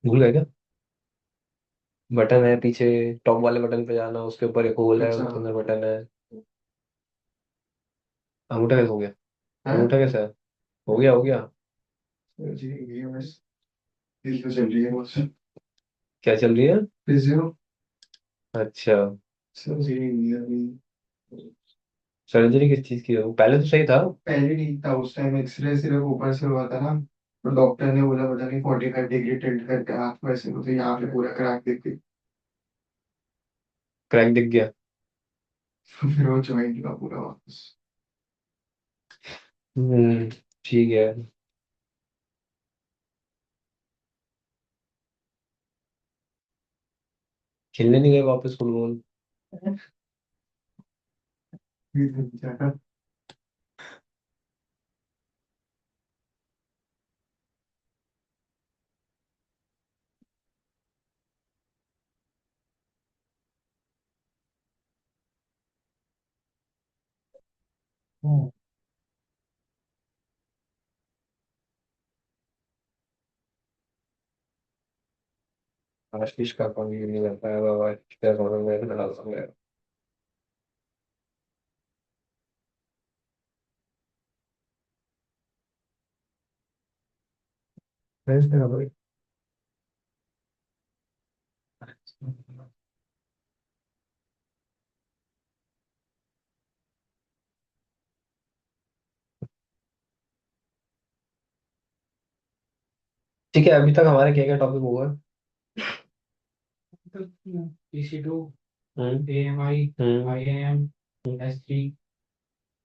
भूल गए क्या? बटन है पीछे, टॉप वाले बटन पे जाना, उसके ऊपर एक होल है, अच्छा। उसके अंदर बटन है। अंगूठा कैसे हो गया? है। अंगूठा कैसे है? हो गया, हो गया। जी, ये बस फिजियो चल रही है बस। क्या चल रही है? फिजियो। अच्छा। सर जी, ये अभी सर्जरी किस चीज की हो? पहले तो सही था। पहले नहीं था, उस टाइम एक्सरे सिर्फ ऊपर से हुआ था ना। तो डॉक्टर ने बोला पता नहीं 45 डिग्री टिल्ट करके हाथ को ऐसे, तो यहाँ पे पूरा क्रैक दिख गई। क्रैक दिख गया? फिर वो ज्वाइंट का पूरा वापस। हम्म। ठीक है। खेलने नहीं गए वापस फुटबॉल? आशीष का पानी नहीं कर पाया बाबा, क्या करूं मैं, लड़ा दूंगा। फ्रेंड्स ने कहा भाई। ठीक है, अभी तक हमारे क्या क्या टॉपिक हुआ है? EC2, हम्म। AMI, हम्म। IAM, हम्म। S3,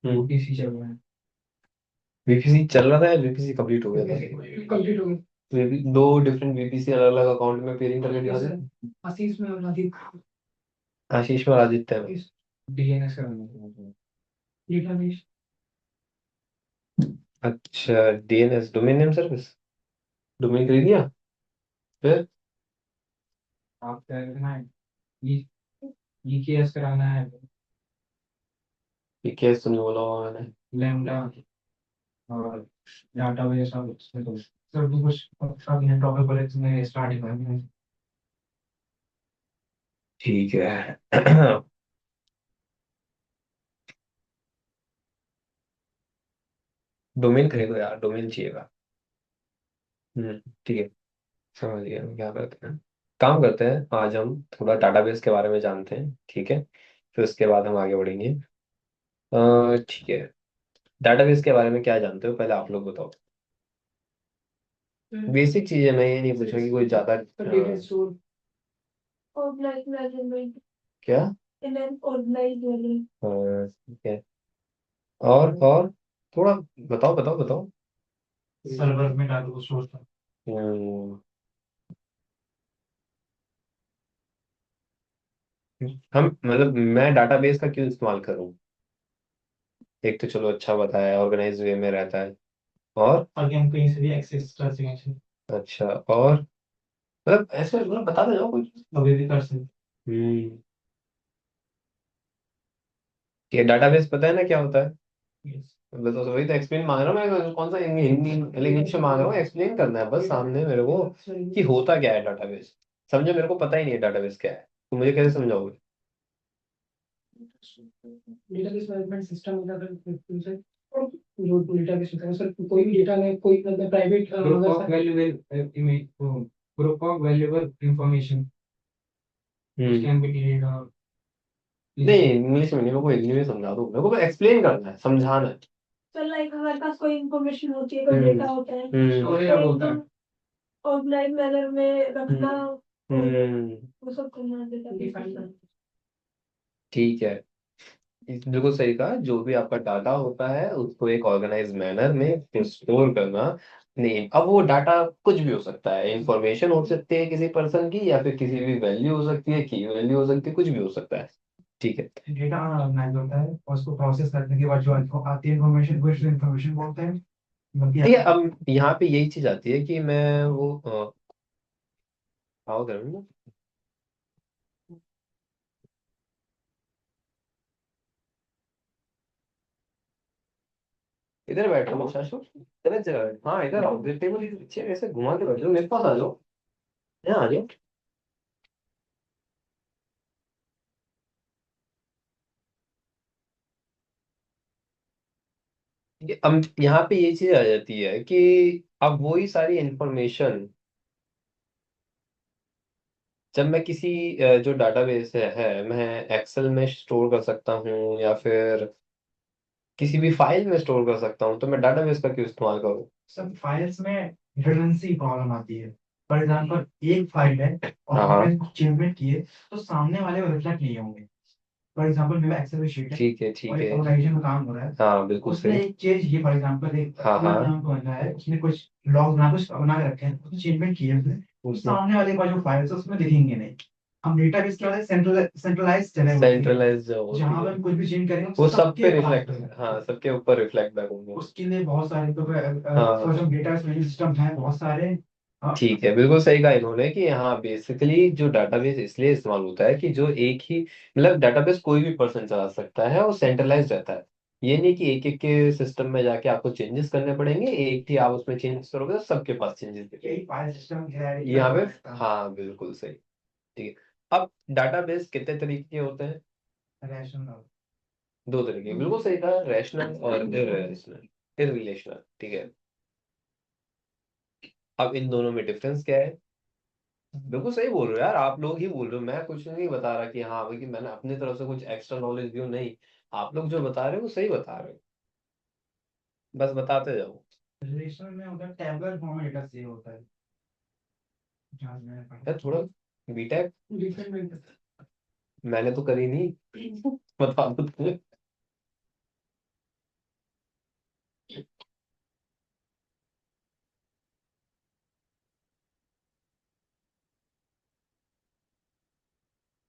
हम्म। OTC चल रहा है। बीपीसी चल रहा था या बीपीसी कंप्लीट हो गया था? कंप्लीट हो गई। दो डिफरेंट बीपीसी अलग अलग अकाउंट में पेयरिंग करके दिखा दे। आशीष में और राजीव। आशीष में और आदित्य में। DNS कराना है। डेटाबेस। अच्छा, DNS domain name service, domain खरीद लिया? फिर? आप क्या करना है? EKS कराना है। ये केस तो नहीं बोला हुआ मैंने। लैम्डा और डाटाबेस और उसमें तो सर भी कुछ सब इन टॉपिक पर इसमें स्टार्ट करना है। ठीक है। डोमेन खरीदो यार, डोमेन चाहिएगा। ठीक है। समझ गया, हम क्या करते हैं। काम करते हैं, आज हम थोड़ा डाटाबेस के बारे में जानते हैं, ठीक है? फिर उसके बाद हम आगे बढ़ेंगे। ठीक है। डाटाबेस के बारे में क्या जानते हो, पहले आप लोग बताओ। बेसिक चीजें, मैं ये नहीं पूछूंगा कि कोई ज्यादा डेटा स्टोर। क्या। ठीक है। और थोड़ा बताओ, बताओ, बताओ। सर्वर में डाटा को स्टोर करना। हम्म, हम मतलब मैं डाटाबेस का क्यों इस्तेमाल करूं? एक तो चलो अच्छा बताया, ऑर्गेनाइज वे में रहता है। और ताकि हम कहीं से भी एक्सेस कर सकें। अच्छा, और मतलब ऐसे मतलब बताते जाओ कुछ। अभी भी कर सकते हम्म। ये डाटाबेस पता है ना क्या होता है? हैं। बताओ तो, वही तो एक्सप्लेन मांग रहा हूँ मैं, कौन सा हिंदी इंग्लिश में मांग रहा हूँ, एक्सप्लेन करना है बस सामने मेरे को कि होता क्या है डाटाबेस। समझो, मेरे को पता ही नहीं है डाटाबेस क्या है, तो मुझे कैसे समझाओगे? डेटाबेस मैनेजमेंट सिस्टम होता है जो डेटाबेस होता है सर, कोई भी डेटा में कोई मतलब private group of valuable image, group of valuable information which hmm. can be deleted or नहीं, easily। इंग्लिश में नहीं, मेरे को हिंदी में समझा दो, मेरे को एक्सप्लेन करना है, समझाना है। तो लाइक हमारे पास कोई इंफॉर्मेशन होती है, कोई हम्म। डेटा होता है, हम्म। तो एकदम ऑर्गेनाइज मैनर में रखना, हम्म। वो हम्म। वो सब करना डेटा। ठीक है। बिल्कुल सही कहा, जो भी आपका डाटा होता है उसको एक ऑर्गेनाइज मैनर में स्टोर करना। नहीं, अब वो डाटा कुछ भी हो सकता है, इंफॉर्मेशन हो सकती है किसी पर्सन की, या फिर किसी भी वैल्यू हो सकती है, की वैल्यू हो सकती है, कुछ भी हो सकता है। ठीक है। डेटा ऑर्गेनाइज होता है और उसको प्रोसेस करने के बाद जो आती है इन्फॉर्मेशन को इन्फॉर्मेशन बोलते हैं। बल्कि ठीक है, अब यहाँ पे यही चीज आती है कि मैं वो how करूँ। इधर बैठो शाशु, इधर जगह बैठो। हाँ इधर आओ, इधर टेबल के पीछे ऐसे घुमा के बैठो, मेरे पास आ जाओ, यहाँ आ जाओ। अब यहाँ पे ये चीज आ जाती है कि अब वही सारी इंफॉर्मेशन जब मैं किसी जो डाटाबेस है मैं एक्सेल में स्टोर कर सकता हूँ या फिर किसी भी फाइल में स्टोर कर सकता हूँ, तो मैं डाटाबेस का क्यों इस्तेमाल करूँ? सब फाइल्स में रिडंडेंसी प्रॉब्लम आती है। फॉर एग्जांपल एक फाइल है और हाँ हाँ। आपने कुछ चेंजमेंट किए तो सामने वाले को रिफ्लेक्ट नहीं होंगे। फॉर एग्जांपल मेरा एक्सेल शीट है ठीक है ठीक और एक है। ऑर्गेनाइजेशन में काम हो रहा है, हाँ बिल्कुल उसने सही। एक चेंज की। फॉर एग्जांपल एक हाँ पूरा हाँ। नाम का बंदा है, उसने कुछ लॉग बना कुछ बना के रखे हैं, उसने चेंजमेंट किए उसने, तो उसमें सामने वाले का जो फाइल्स है उसमें दिखेंगे नहीं। हम डेटाबेस क्या है, सेंट्रलाइज जगह होती है सेंट्रलाइज जो होती जहां है पर हम कुछ भी चेंज करेंगे वो वो सब पे सबके पास रिफ्लेक्ट, होगा। हाँ सबके ऊपर रिफ्लेक्ट बैक होंगे। उसके लिए बहुत सारे तो हाँ डेटा सिस्टम है बहुत सारे। ठीक है, बिल्कुल सही कहा इन्होंने कि हाँ बेसिकली जो डाटाबेस इसलिए इस्तेमाल होता है कि जो एक ही मतलब डाटाबेस कोई भी पर्सन चला सकता है और सेंट्रलाइज रहता है। ये नहीं कि एक एक के सिस्टम में जाके आपको चेंजेस करने पड़ेंगे, एक ही आप उसमें चेंजेस करोगे तो सबके पास चेंजेस दिखेंगे। यही फाइल सिस्टम है यहाँ पे हाँ बिल्कुल सही। ठीक है। अब डाटाबेस कितने तरीके के होते हैं? रैशनल। दो तरीके, बिल्कुल सही कहा, रैशनल और इररेशनल, इररिलेशनल। ठीक है। अब इन दोनों में डिफरेंस क्या है? बिल्कुल सही बोल रहे हो यार, आप लोग ही बोल रहे हो, मैं कुछ नहीं बता रहा कि हाँ भाई कि मैंने अपनी तरफ से कुछ एक्स्ट्रा नॉलेज दी हो, नहीं। आप लोग जो बता रहे हो वो सही बता रहे हो, बस बताते जाओ। रिलेशनल में होता है टेबुलर फॉर्म में डेटा सेव होता है। जहाँ मैंने यार थोड़ा बीटेक पढ़ा मैंने तो करी नहीं बता दो तुम्हें।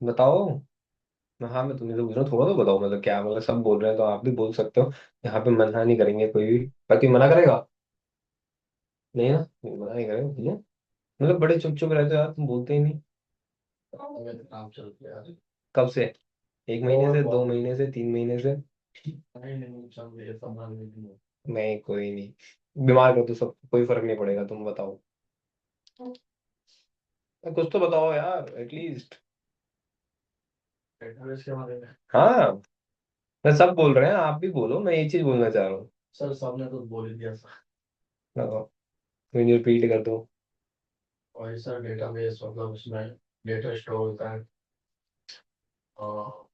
बताओ। हाँ मैं तुम्हें तो पूछ रहा हूँ, थोड़ा तो बताओ, मतलब क्या, मतलब सब बोल रहे हैं तो आप भी बोल सकते हो। यहाँ पे मना नहीं करेंगे कोई भी, बाकी मना करेगा नहीं ना? नहीं, मना नहीं करेंगे भैया। मतलब बड़े चुप चुप रहते हो यार, तुम बोलते ही नहीं। काम चल रहा है। कब से? एक महीने से, 2 महीने से, 3 महीने से? नहीं नहीं चल रही है, संभाल लेती हूँ। नहीं कोई नहीं, बीमार कर दो सब, कोई फर्क नहीं पड़ेगा, तुम बताओ। कुछ तो बताओ यार एटलीस्ट। डेटाबेस के बारे में हाँ, मैं सब बोल रहे हैं, आप भी बोलो, मैं एक चीज बोलना चाह रहा हूँ। सर सबने तो बोल ही दिया सर। बताओ, तुम रिपीट कर दो। और सर डेटाबेस मतलब उसमें डेटा स्टोर होता है और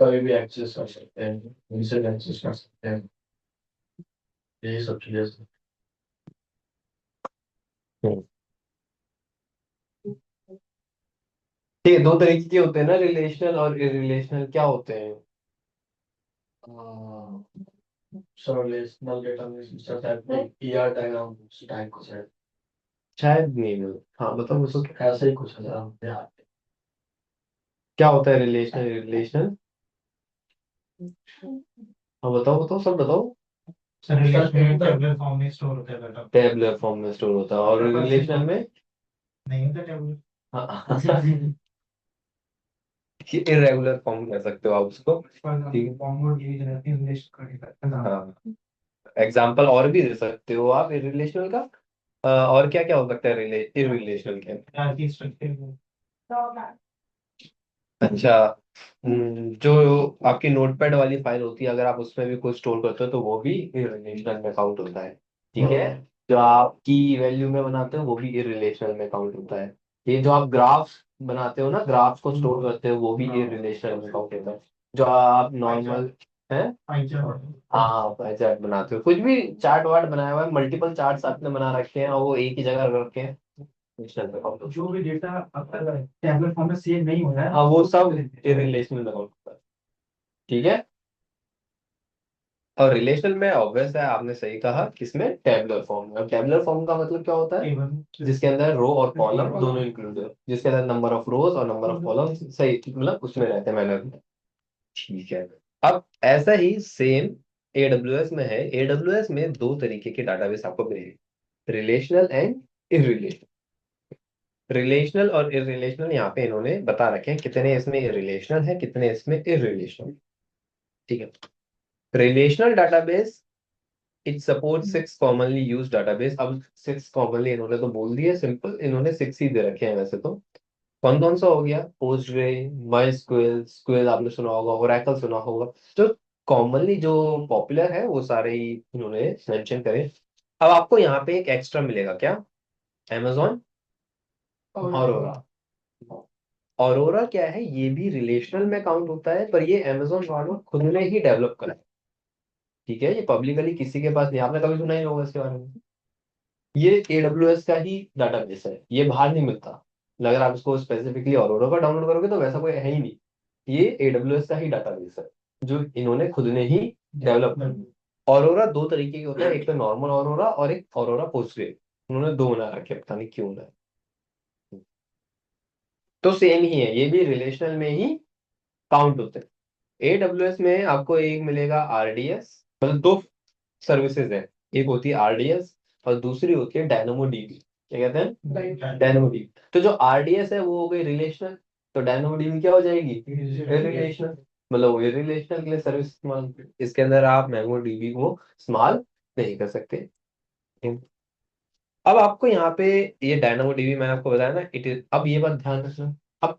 कभी भी एक्सेस कर सकते हैं, इनसे एक्सेस कर सकते हैं, यही सब चीजें सर। हम्म। ठीक है, दो तरीके के होते हैं ना, रिलेशनल और इररिलेशनल, क्या होते हैं? Sir relational database system ER diagram type कुछ है, शायद नहीं मिल। हाँ बताओ उसको, ऐसा ही कुछ है यार। क्या होता है रिलेशनल रिलेशनल? हाँ बताओ बताओ सब बताओ। रिलेशन टेबुलर फॉर्म में स्टोर होता है डाटा। टेबलर फॉर्म में स्टोर होता है और रिलेशनल में? नहीं होता टेबुलर। हाँ इरेगुलर फॉर्म कह सकते हो आप उसको। ठीक फॉर्म और डिवीजन है रिलेशन का है। डेटा। हाँ एग्जाम्पल और भी दे सकते हो आप इररिलेशनल का। और क्या क्या हो सकता है इररिलेशनल के? Hierarchy structure. अच्छा। जो आपकी नोटपैड वाली फाइल होती है, अगर आप उसमें भी कुछ स्टोर करते हो तो वो भी इररिलेशनल में काउंट होता है। ठीक है। जो आप की वैल्यू में बनाते हो वो भी इररिलेशनल में काउंट होता है। ये जो आप ग्राफ्स बनाते हो ना, ग्राफ्स को स्टोर करते हो, वो भी इररिलेशनल में काउंट होता है। जो आप नॉर्मल है, हाँ पाई चार्ट बनाते हो, कुछ भी चार्ट वार्ट बनाया हुआ है, मल्टीपल चार्ट्स आपने बना रखे हैं और वो एक ही जगह रख रखे हैं, रिलेशनल में काउंट होता जो भी डेटा आपका टेबुलर फॉर्म में सेव नहीं हो रहा है। है। हाँ वो सब इररिलेशनल में काउंट होता है। ठीक है। और रिलेशनल में ऑब्वियस है, आपने सही कहा, किसमें? टेबुलर फॉर्म में। अब टेबुलर फॉर्म का मतलब क्या होता है? टेबल जिसके अंदर रो और कॉलम दोनों इंक्लूड है, जिसके अंदर नंबर ऑफ रोज और नंबर ऑफ कॉलम सही मतलब उसमें रहते हैं मैनर में। ठीक है। अब ऐसा ही सेम एडब्ल्यूएस में है। एडब्ल्यूएस में दो तरीके के डाटाबेस आपको मिलेंगे, रिलेशनल एंड इररिलेशनल। रिलेशनल और इररिलेशनल यहाँ पे इन्होंने बता रखे हैं, कितने इसमें रिलेशनल है, कितने इसमें इररिलेशनल। ठीक है। Relational database it support 6 commonly use database. अब 6 कॉमनली इन्होंने तो बोल दिया, सिंपल इन्होंने 6 ही दे रखे हैं वैसे तो। कौन कौन सा हो गया? पोस्टग्रे, माइस्क्वेल, स्क्वेल आपने सुना होगा, ओरेकल सुना होगा। तो कॉमनली जो पॉपुलर है वो सारे ही इन्होंने मेंशन करे। अब आपको यहाँ पे एक एक्स्ट्रा मिलेगा क्या? amazon और औरोरा। औरोरा क्या है? ये भी रिलेशनल में काउंट होता है, पर ये amazon वालों खुद ने ही डेवलप करा है। ठीक है, ये पब्लिकली किसी के पास नहीं, आपने कभी सुना ही होगा इसके बारे में। ये AWS का ही डाटाबेस है, ये बाहर नहीं मिलता। अगर आप इसको स्पेसिफिकली औरोरा पर डाउनलोड करोगे तो वैसा कोई है ही नहीं। ये AWS का ही डाटाबेस है, जो इन्होंने खुद ने ही डेवलप कर। औरोरा दो तरीके के होता है, एक तो नॉर्मल औरोरा और एक औरोरा पोस्टग्रे। उन्होंने दो बना रखे हैं, पता नहीं क्यों ना। तो सेम ही है, ये भी रिलेशनल में ही काउंट होते हैं। AWS में आपको एक मिलेगा RDS, मतलब दो सर्विसेज है। एक होती है RDS और दूसरी होती है डायनामो डीबी। क्या कहते हैं? Dynamo dB. तो जो RDS है वो हो गई रिलेशनल, तो डायनामो डीबी क्या हो जाएगी? रिलेशनल। मतलब वो रिलेशनल के लिए सर्विस इस्तेमाल, इसके अंदर आप मोंगो डीबी को इस्तेमाल नहीं कर सकते। अब आपको यहाँ पे ये डायनामो डीबी मैंने आपको बताया ना, इट इज, अब ये बात ध्यान रखना। अब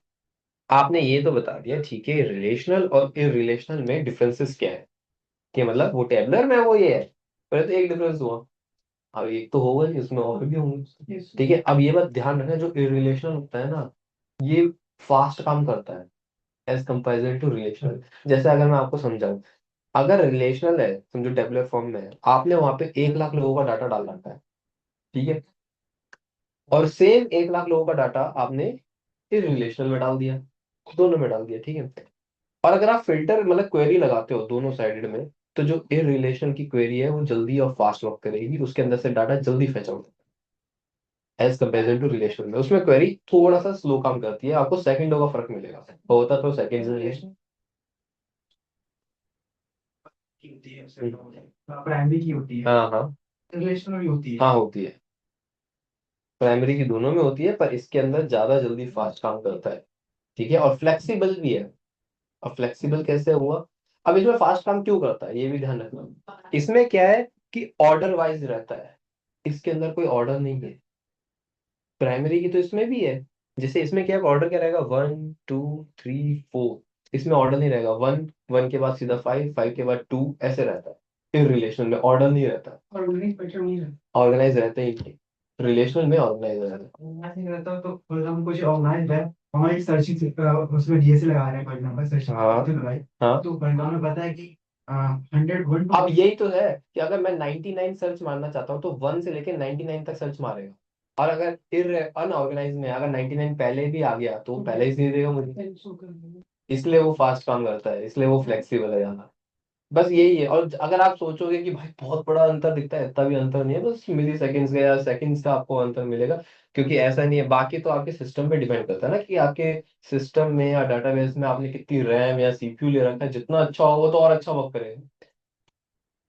आपने ये तो बता दिया, ठीक है, रिलेशनल और इररिलेशनल में डिफरेंसेस क्या है, कि मतलब वो टेबलर में वो ये है, पहले तो एक डिफरेंस हुआ, अब एक तो होगा ही, उसमें और भी होंगे। ठीक है, अब ये बात ध्यान रखना, जो इररिलेशनल होता है ना, ये फास्ट काम करता है एज कंपेरिजन टू रिलेशनल। जैसे अगर मैं आपको समझाऊं, अगर रिलेशनल है, समझो टेबलर फॉर्म में है, आपने वहां पे 1 लाख लोगों का डाटा डाल रखा है, ठीक है, और सेम 1 लाख लोगों का डाटा आपने इस रिलेशनल में डाल दिया, दोनों में डाल दिया, ठीक है। और अगर आप फिल्टर मतलब क्वेरी लगाते हो दोनों साइडेड में, तो जो इन रिलेशन की क्वेरी है वो जल्दी और फास्ट वर्क करेगी, उसके अंदर से डाटा जल्दी fetch out as comparison to relation में। उसमें क्वेरी थोड़ा सा स्लो काम करती है, आपको सेकंडों का फर्क मिलेगा, होता तो सेकंड्स में ही। प्राइमरी की होती है, हाँ हाँ। रिलेशनल भी होती है। हाँ होती है, प्राइमरी की दोनों में होती है, पर इसके अंदर ज्यादा जल्दी फास्ट काम करता है। ठीक है, और फ्लेक्सिबल भी है। अब फ्लेक्सिबल कैसे हुआ? अब इसमें फास्ट काम क्यों करता है ये भी ध्यान रखना। इसमें क्या है कि ऑर्डर वाइज रहता है, इसके अंदर कोई ऑर्डर नहीं है। प्राइमरी की तो इसमें भी है, जैसे इसमें क्या ऑर्डर क्या रहेगा, 1 2 3 4, इसमें ऑर्डर नहीं रहेगा, 1 1 के बाद सीधा 5 5 के बाद 2, ऐसे रहता है। फिर रिलेशन में ऑर्डर नहीं रहता, ऑर्गेनाइज पैटर्न नहीं रहता। ऑर्गेनाइज रहते ही नहीं, रिलेशनल में ऑर्गेनाइज रहता है। ऐसे नहीं रहता तो फॉर एग्जाम्पल कुछ ऑर्गेनाइज है, हमारी सर्चिंग उसमें डीएसए लगा रहे हैं फॉर एग्जाम्पल सर्च हाँ तो लगाई, हाँ। तो फॉर एग्जाम्पल पता है कि 100 वन अब यही तो है कि अगर मैं 99 सर्च मारना चाहता हूँ तो 1 से लेके 99 तक सर्च मारेगा। और अगर अनऑर्गेनाइज में अगर 99 पहले भी आ गया तो वो पहले ही दे देगा मुझे, इसलिए वो फास्ट काम करता है, इसलिए वो फ्लेक्सिबल है ज्यादा। बस यही है। और अगर आप सोचोगे कि भाई बहुत बड़ा अंतर दिखता है, इतना भी अंतर नहीं है, बस मिली सेकेंड्स का या सेकेंड्स का आपको अंतर मिलेगा। क्योंकि ऐसा नहीं है, बाकी तो आपके सिस्टम पे डिपेंड करता है ना, कि आपके सिस्टम में या डाटाबेस में आपने कितनी रैम या सीपीयू ले रखा है, जितना अच्छा होगा तो और अच्छा वर्क करेगा।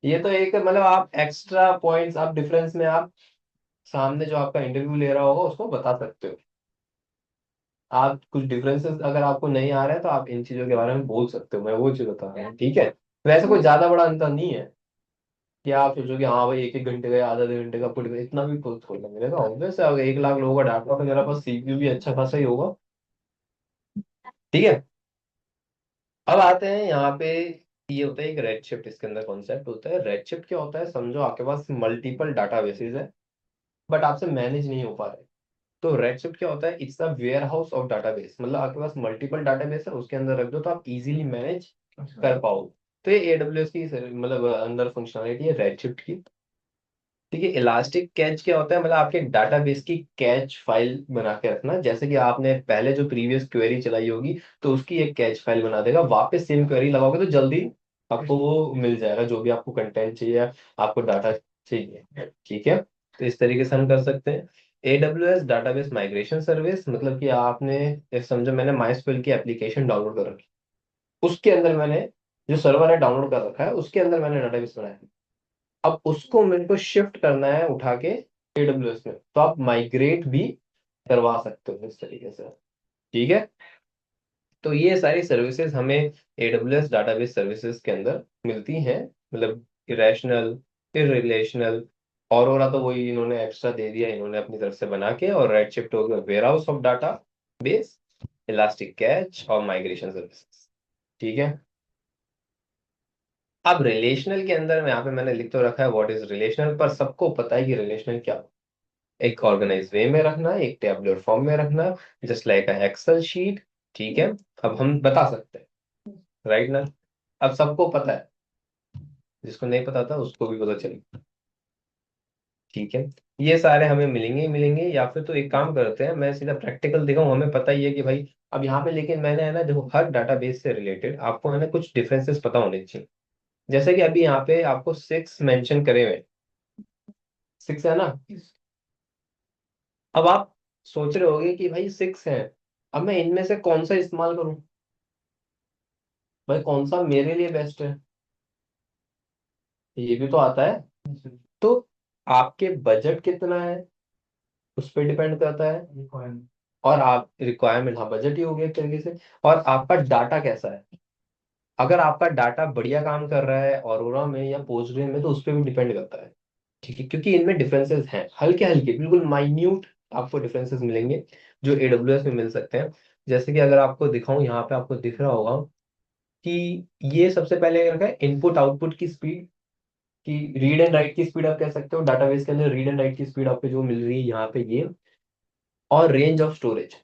ये तो एक मतलब आप एक्स्ट्रा पॉइंट्स आप डिफरेंस में आप सामने जो आपका इंटरव्यू ले रहा होगा उसको बता सकते हो। आप कुछ डिफरेंसेस अगर आपको नहीं आ रहा है तो आप इन चीजों के बारे में बोल सकते हो, मैं वो चीज बता रहा हूँ, ठीक है। वैसे कोई ज्यादा बड़ा अंतर नहीं है कि आप सोचोगे हाँ भाई 1 1 घंटे का या आधा आधे घंटे का पुट इतना भी कुछ थोड़ा मिलेगा। ऑब्वियस है, अगर 1 लाख लोगों का डाटा तो मेरा पास सीपीयू भी अच्छा खासा ही होगा। ठीक है, अब आते हैं यहाँ पे। ये होता है एक रेड शिफ्ट, इसके अंदर कॉन्सेप्ट होता है रेड शिफ्ट। क्या होता है, समझो आपके पास मल्टीपल डाटा बेसिस है, बट आपसे मैनेज नहीं हो पा रहे। तो रेडशिफ्ट क्या होता है, it's the warehouse of database. मतलब आपके पास मल्टीपल डाटाबेस है, उसके अंदर रख दो तो आप इजीली मैनेज कर पाओ। तो ये एडब्ल्यूएस की मतलब अंदर फंक्शनलिटी है रेडशिफ्ट की। ठीक है, इलास्टिक कैच क्या होता है, मतलब आपके डाटाबेस की कैच फाइल बना के रखना। जैसे कि आपने पहले जो प्रीवियस क्वेरी चलाई होगी तो उसकी एक कैच फाइल बना देगा, वापस सेम क्वेरी लगाओगे तो जल्दी आपको वो मिल जाएगा, जो भी आपको कंटेंट चाहिए या आपको डाटा चाहिए। ठीक है, तो इस तरीके से हम कर सकते हैं। AWS डाटाबेस माइग्रेशन सर्विस, मतलब कि आपने ये समझो मैंने माइस्क्वेल की एप्लीकेशन डाउनलोड कर रखी, उसके अंदर मैंने जो सर्वर है डाउनलोड कर रखा है, उसके अंदर मैंने डाटाबेस बनाया है। अब उसको मेरे को शिफ्ट करना है उठा के AWS में, तो आप माइग्रेट भी करवा सकते हो इस तरीके से। ठीक है, तो ये सारी सर्विसेज हमें AWS डाटाबेस सर्विसेज के अंदर मिलती हैं, मतलब इरेशनल, इररिलेशनल। ऑरोरा तो वही इन्होंने एक्स्ट्रा दे दिया इन्होंने अपनी तरफ से बना के, और रेड शिफ्ट हो गया warehouse of database, elastic cache और माइग्रेशन सर्विसेज। ठीक है। अब रिलेशनल के अंदर में यहाँ पे मैंने लिख तो रखा है व्हाट इज रिलेशनल, पर सबको पता है कि रिलेशनल क्या हो। एक ऑर्गेनाइज वे में रखना, एक टेबुलर फॉर्म में रखना, just like a Excel sheet. ठीक है। अब हम बता सकते हैं, राइट ना। अब सबको पता है, जिसको नहीं पता था उसको भी पता चले। ठीक है। ये सारे हमें मिलेंगे ही मिलेंगे, या फिर तो एक काम करते हैं, मैं सीधा प्रैक्टिकल दिखाऊं, हमें पता ही है कि भाई। अब यहाँ पे लेकिन मैंने है ना, देखो हर डाटाबेस से रिलेटेड आपको है ना कुछ डिफरेंसेस पता होने चाहिए। जैसे कि अभी यहाँ पे आपको 6 मेंशन करे हुए हैं, 6 है ना। अब आप सोच रहे होगे कि भाई 6 है, अब मैं इनमें से कौन सा इस्तेमाल करूं, भाई कौन सा मेरे लिए बेस्ट है, ये भी तो आता है। तो आपके बजट कितना है उस पर डिपेंड करता है, और आप रिक्वायरमेंट, हाँ बजट ही हो गया एक तरीके से, और आपका डाटा कैसा है। अगर आपका डाटा बढ़िया काम कर रहा है ऑरोरा में या पोस्टग्रे में, तो उस पर भी डिपेंड करता है। ठीक है, क्योंकि इनमें डिफरेंसेस हैं हल्के हल्के, बिल्कुल माइन्यूट आपको डिफरेंसेस मिलेंगे, जो एडब्ल्यूएस में मिल सकते हैं। जैसे कि अगर आपको दिखाऊं, यहाँ पे आपको दिख रहा होगा कि ये सबसे पहले क्या है, इनपुट आउटपुट की स्पीड, कि रीड एंड राइट की स्पीड आप कह सकते हो, डाटाबेस के अंदर रीड एंड राइट की स्पीड आपको जो मिल रही है यहाँ पे ये, और रेंज ऑफ स्टोरेज,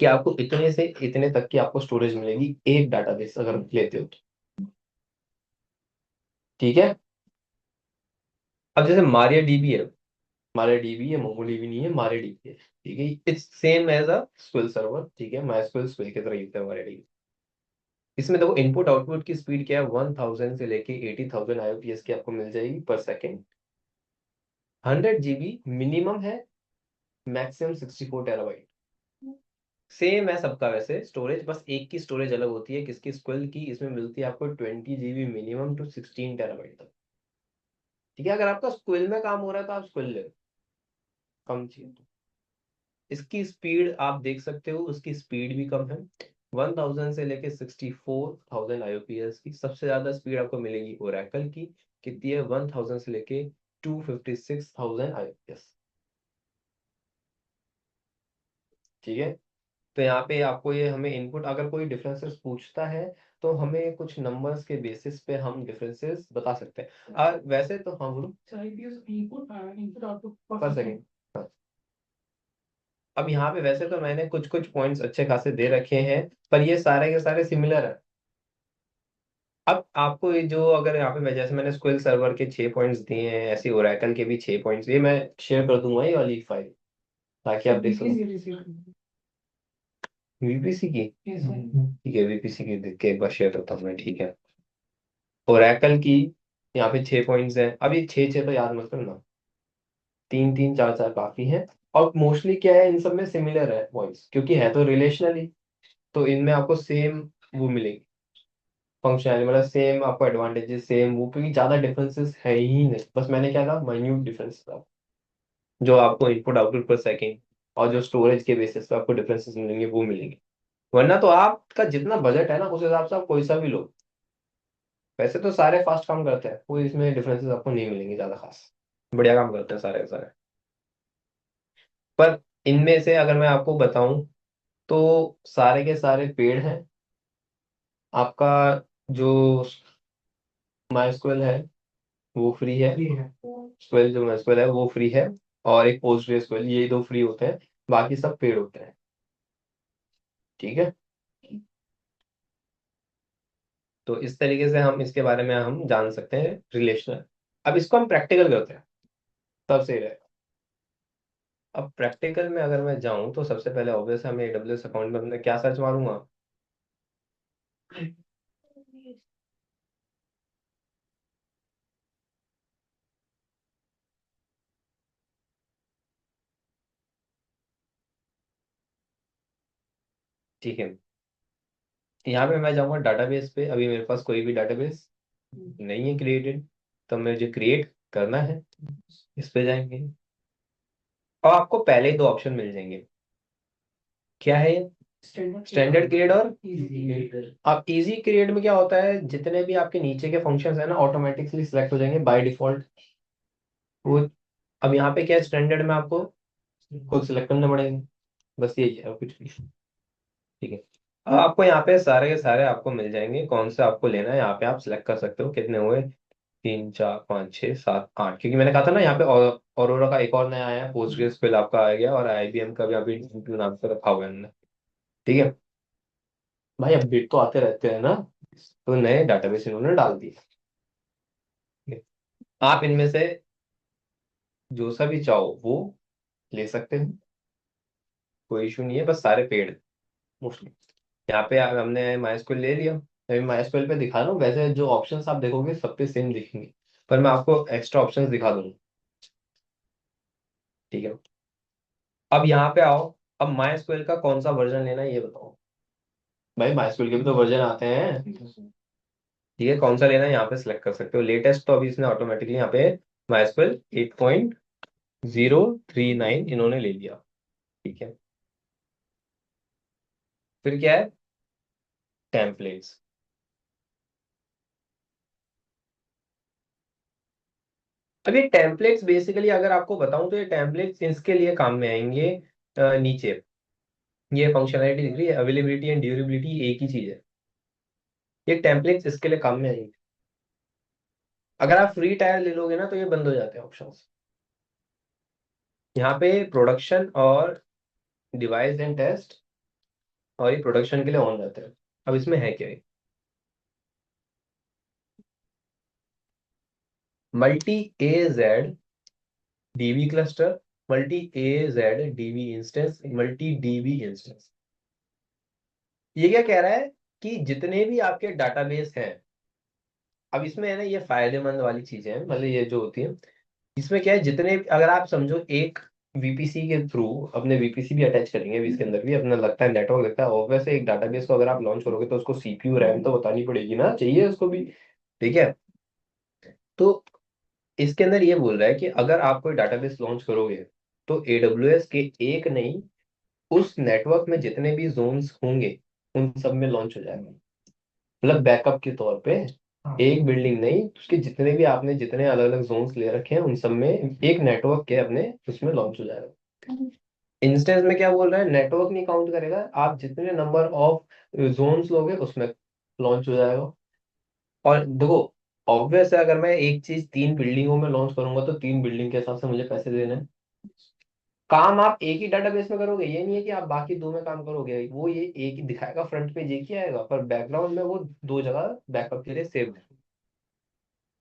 कि आपको इतने से इतने तक की आपको स्टोरेज मिलेगी एक डाटाबेस अगर लेते हो तो। ठीक है। अब जैसे मारिया डीबी है, मारिया डीबी है, मोमो डीबी नहीं है, मारिया डीबी है। ठीक है, it's same as a SQL server. ठीक है, माई स्क्विल स्क्विल की तरह यूज है मारिया डीबी। इसमें देखो इनपुट आउटपुट की स्पीड क्या है, 1000 से लेके 80,000 आईओपीएस की आपको मिल जाएगी पर सेकेंड। 100 जीबी मिनिमम है, मैक्सिमम 64 टेराबाइट। सेम है सबका वैसे स्टोरेज, बस एक की स्टोरेज अलग होती है, किसकी, स्क्विल की। इसमें मिलती है आपको 20 जीबी मिनिमम टू 16 टेराबाइट तक। ठीक है, अगर आपका स्क्विल में काम हो रहा है तो आप स्क्विल ले लो, कम चाहिए तो। इसकी स्पीड आप देख सकते हो, उसकी स्पीड भी कम है। 1000 से लेके 64,000 आईओपीएस की सबसे ज्यादा स्पीड आपको मिलेगी ओरेकल की। कितनी है, 1000 से लेके 256,000 आईओपीएस। ठीक है। तो यहाँ पे आपको ये, हमें इनपुट अगर कोई डिफरेंसेस पूछता है, तो हमें कुछ नंबर्स के बेसिस पे हम डिफरेंसेस बता सकते हैं। और वैसे तो हम बोलो इनपुट आउटपुट पर सेकेंड। अब यहाँ पे वैसे तो मैंने कुछ कुछ पॉइंट्स अच्छे खासे दे रखे हैं, पर ये सारे के सारे सिमिलर है। अब आपको ये जो, अगर यहाँ पे मैं जैसे मैंने स्क्विल सर्वर के 6 पॉइंट्स दिए हैं, ऐसे ओरेकल के भी 6 पॉइंट्स, ये मैं शेयर कर दूंगा ये वाली फाइल, ताकि आप देख सको। वीपीसी की, ठीक है, वीपीसी की देख के एक बार शेयर करता हूँ मैं। ठीक है। ओरेकल की यहाँ पे 6 पॉइंट्स हैं, अब ये छः छः तो याद मत करना, तीन तीन चार चार काफी हैं। और मोस्टली क्या है, इन सब में सिमिलर है पॉइंट्स, क्योंकि है तो रिलेशनल ही, तो इनमें आपको सेम वो मिलेगी फंक्शनैलिटी, मतलब सेम आपको एडवांटेजेस सेम वो, क्योंकि ज्यादा डिफरेंसेस है ही नहीं, बस मैंने क्या कहा माइन्यूट डिफरेंस था, जो आपको इनपुट आउटपुट पर सेकेंड और जो स्टोरेज के बेसिस पे आपको डिफरेंसेस मिलेंगे वो मिलेंगे। वरना तो आपका जितना बजट है ना, उस हिसाब से आप कोई सा भी लो। वैसे तो सारे फास्ट काम करते हैं, कोई इसमें डिफरेंसेस आपको नहीं मिलेंगे ज्यादा खास, बढ़िया काम करते हैं सारे के सारे। पर इनमें से अगर मैं आपको बताऊं, तो सारे के सारे पेड़ हैं। आपका जो माइस्क्वेल है वो फ्री है, स्क्वेल जो माइस्क्वेल है वो फ्री है, और एक पोस्टग्रेसक्वेल, ये दो फ्री होते हैं, बाकी सब पेड होते हैं। ठीक है। तो इस तरीके से हम इसके बारे में हम जान सकते हैं रिलेशनल। अब इसको हम प्रैक्टिकल करते हैं, तब सही रहेगा। अब प्रैक्टिकल में अगर मैं जाऊं, तो सबसे पहले ऑब्वियस है, मैं एडब्ल्यूएस अकाउंट में अपने क्या सर्च मारूंगा। ठीक है, यहाँ पे मैं जाऊंगा डाटाबेस पे, अभी मेरे पास कोई भी डाटाबेस नहीं है क्रिएटेड, तो मुझे क्रिएट करना है, इस पे जाएंगे। और आपको पहले ही दो ऑप्शन मिल जाएंगे। क्या है ये? स्टैंडर्ड क्रिएट और इजी। अब इजी क्रिएट में क्या होता है, जितने भी आपके नीचे के फंक्शंस है ना ऑटोमेटिकली सिलेक्ट हो जाएंगे बाय डिफॉल्ट वो। अब यहाँ पे क्या है, स्टैंडर्ड में आपको खुद सिलेक्ट करने पड़ेंगे, बस यही है और कुछ नहीं। ठीक है, अब आपको यहाँ पे सारे के सारे आपको मिल जाएंगे, कौन सा आपको लेना है यहाँ पे आप सिलेक्ट कर सकते हो। कितने हुए, 3 4 5 6 7 8, क्योंकि मैंने कहा था ना यहाँ पे औरोरा का एक और नया आया है, पोस्टग्रेसक्यूएल आपका आ गया, और आईबीएम का भी अभी नाम से रखा हुआ है इन्होंने। ठीक है भाई, अपडेट तो आते रहते हैं ना, तो नए डाटाबेस इन्होंने डाल दिए। ठीक है? आप इनमें से जो सा भी चाहो वो ले सकते हो, कोई इशू नहीं है, बस सारे पेड मोस्टली। यहाँ पे हमने माइस्क्वेल ले लिया, मैं माइस्क्वेल पे दिखा रहा हूँ, वैसे जो ऑप्शंस आप देखोगे सब पे सेम दिखेंगे, पर मैं आपको एक्स्ट्रा ऑप्शंस दिखा दूंगा। ठीक है, अब यहाँ पे आओ, अब माइस्क्वेल का कौन सा वर्जन लेना है ये बताओ। भाई माइस्क्वेल के भी तो वर्जन आते हैं। ठीक है, कौन सा लेना है यहाँ पे सिलेक्ट कर सकते हो। लेटेस्ट तो अभी इसने ऑटोमेटिकली यहाँ पे माइस्क्वेल 8.039 इन्होंने ले लिया। ठीक है, फिर क्या है, टेम्पलेट्स। अब ये टेम्पलेट्स बेसिकली अगर आपको बताऊं तो ये टेम्पलेट्स इसके लिए काम में आएंगे। नीचे ये फंक्शनैलिटी दिख रही है, अवेलेबिलिटी एंड ड्यूरेबिलिटी एक ही चीज है, ये टेम्पलेट्स इसके लिए काम में आएंगे। अगर आप फ्री टायर ले लोगे ना तो ये बंद हो जाते हैं ऑप्शंस। यहाँ पे प्रोडक्शन और डिवाइस एंड टेस्ट, और ये प्रोडक्शन के लिए ऑन रहते हैं। अब इसमें है क्या, multi A Z DB cluster, multi A Z DB instance, multi DB instance. ये क्या कह रहा है कि जितने भी आपके डाटाबेस हैं, अब इसमें है ना ये फायदेमंद वाली चीजें हैं, मतलब ये जो होती है इसमें क्या है, जितने अगर आप समझो एक वीपीसी के थ्रू अपने वीपीसी भी अटैच करेंगे, अभी इसके अंदर भी अपना लगता है नेटवर्क लगता है, और वैसे एक डाटाबेस को अगर आप लॉन्च करोगे तो उसको सीपीयू रैम तो बतानी पड़ेगी ना, चाहिए उसको भी। ठीक है, तो इसके अंदर ये बोल रहा है कि अगर आप कोई डाटाबेस लॉन्च करोगे तो एडब्ल्यूएस के एक नहीं, उस नेटवर्क में जितने भी जोन्स होंगे उन सब में लॉन्च हो जाएगा। मतलब बैकअप के तौर पे एक बिल्डिंग नहीं, उसके जितने भी आपने जितने अलग अलग जोन्स ले रखे हैं उन सब में एक नेटवर्क के अपने उसमें लॉन्च हो जाएगा। इंस्टेंस में क्या बोल रहा है, नेटवर्क नहीं काउंट करेगा, आप जितने नंबर ऑफ जोन्स लोगे उसमें लॉन्च हो जाएगा। और देखो, ऑब्वियस है, अगर मैं एक चीज 3 बिल्डिंगों में लॉन्च करूंगा तो 3 बिल्डिंग के हिसाब से मुझे पैसे देने हैं। काम आप एक ही डाटाबेस में करोगे, ये नहीं है कि आप बाकी दो में काम करोगे, वो ये एक ही दिखाएगा, फ्रंट पेज एक ही आएगा, पर बैकग्राउंड में वो दो जगह बैकअप के लिए सेव है।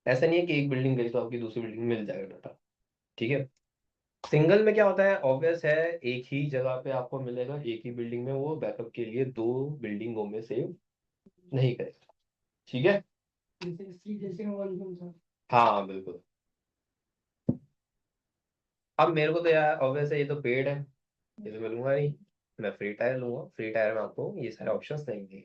ऐसा नहीं है कि एक बिल्डिंग गई तो आपकी दूसरी बिल्डिंग में मिल जाएगा डाटा। ठीक है, सिंगल में क्या होता है, ऑब्वियस है, एक ही जगह पे आपको मिलेगा, एक ही बिल्डिंग में वो बैकअप के लिए दो बिल्डिंगों में सेव नहीं करेगा। ठीक है, जैसे मोबाइल फोन था। हाँ बिल्कुल। अब मेरे को तो यार ऑब्वियस है, ये तो पेड है, ये तो मैं लूंगा नहीं, मैं फ्री टायर लूंगा। फ्री टायर में आपको ये सारे ऑप्शंस देंगे,